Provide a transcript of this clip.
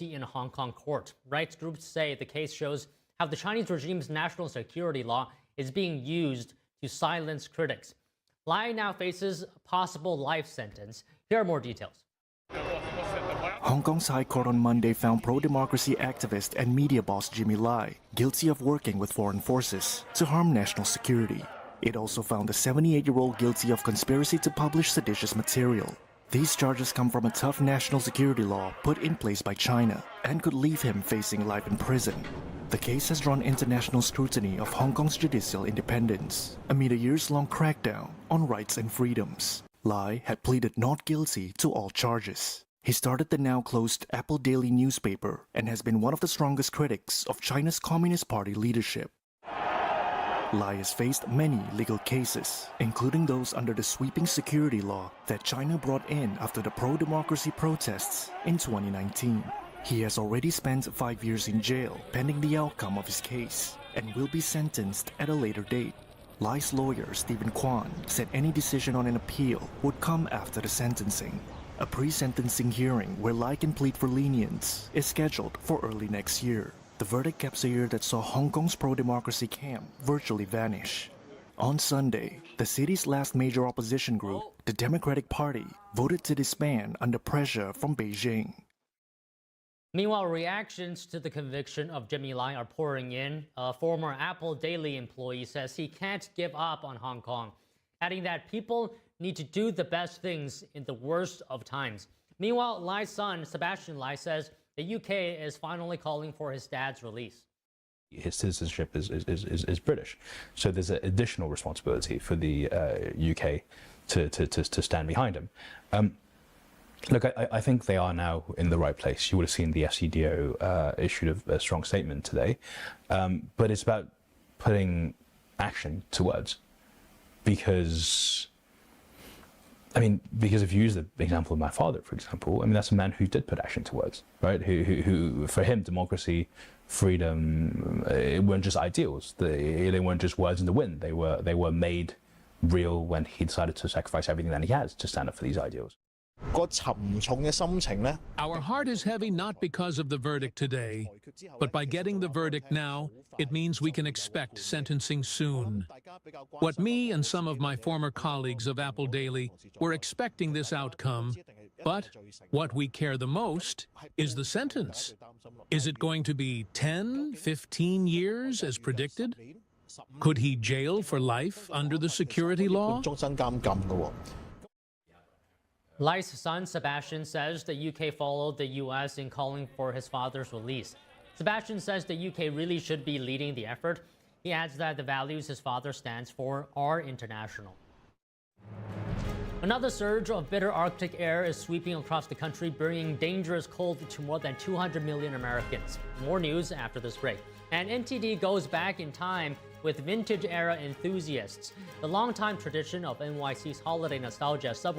in a Hong Kong court. Rights groups say the case shows how the Chinese regime's national security law is being used to silence critics. Lai now faces a possible life sentence. Here are more details. Hong Kong's High Court on Monday found pro-democracy activist and media boss Jimmy Lai guilty of working with foreign forces to harm national security. It also found the 78-year-old guilty of conspiracy to publish seditious material. These charges come from a tough national security law put in place by China and could leave him facing life in prison. The case has drawn international scrutiny of Hong Kong's judicial independence amid a years-long crackdown on rights and freedoms. Lai had pleaded not guilty to all charges. He started the now-closed Apple Daily newspaper and has been one of the strongest critics of China's Communist Party leadership. Lai has faced many legal cases, including those under the sweeping security law that China brought in after the pro-democracy protests in 2019. He has already spent 5 years in jail pending the outcome of his case and will be sentenced at a later date. Lai's lawyer, Stephen Kwan, said any decision on an appeal would come after the sentencing. A pre-sentencing hearing where Lai can plead for lenience is scheduled for early next year. The verdict caps a year that saw Hong Kong's pro-democracy camp virtually vanish. On Sunday, the city's last major opposition group, the Democratic Party, voted to disband under pressure from Beijing. Meanwhile, reactions to the conviction of Jimmy Lai are pouring in. A former Apple Daily employee says he can't give up on Hong Kong, adding that people need to do the best things in the worst of times. Meanwhile, Lai's son, Sebastian Lai, says the UK is finally calling for his dad's release. His citizenship is British, so there's an additional responsibility for the UK to stand behind him. Look, I think they are now in the right place. You would have seen the FCDO issued a strong statement today, but it's about putting action to words, because if you use the example of my father, for example, that's a man who did put action to words, right? Who for him, democracy, freedom, it weren't just ideals. They weren't just words in the wind. They were made real when he decided to sacrifice everything that he has to stand up for these ideals. Our heart is heavy not because of the verdict today, but by getting the verdict now, it means we can expect sentencing soon. What me and some of my former colleagues of Apple Daily were expecting this outcome, but what we care the most is the sentence. Is it going to be 10, 15 years as predicted? Could he jail for life under the security law? Lai's son, Sebastian, says the UK followed the US in calling for his father's release. Sebastian says the UK really should be leading the effort. He adds that the values his father stands for are international. Another surge of bitter Arctic air is sweeping across the country, bringing dangerous cold to more than 200 million Americans. More news after this break. And NTD goes back in time with vintage-era enthusiasts. The longtime tradition of NYC's holiday nostalgia subway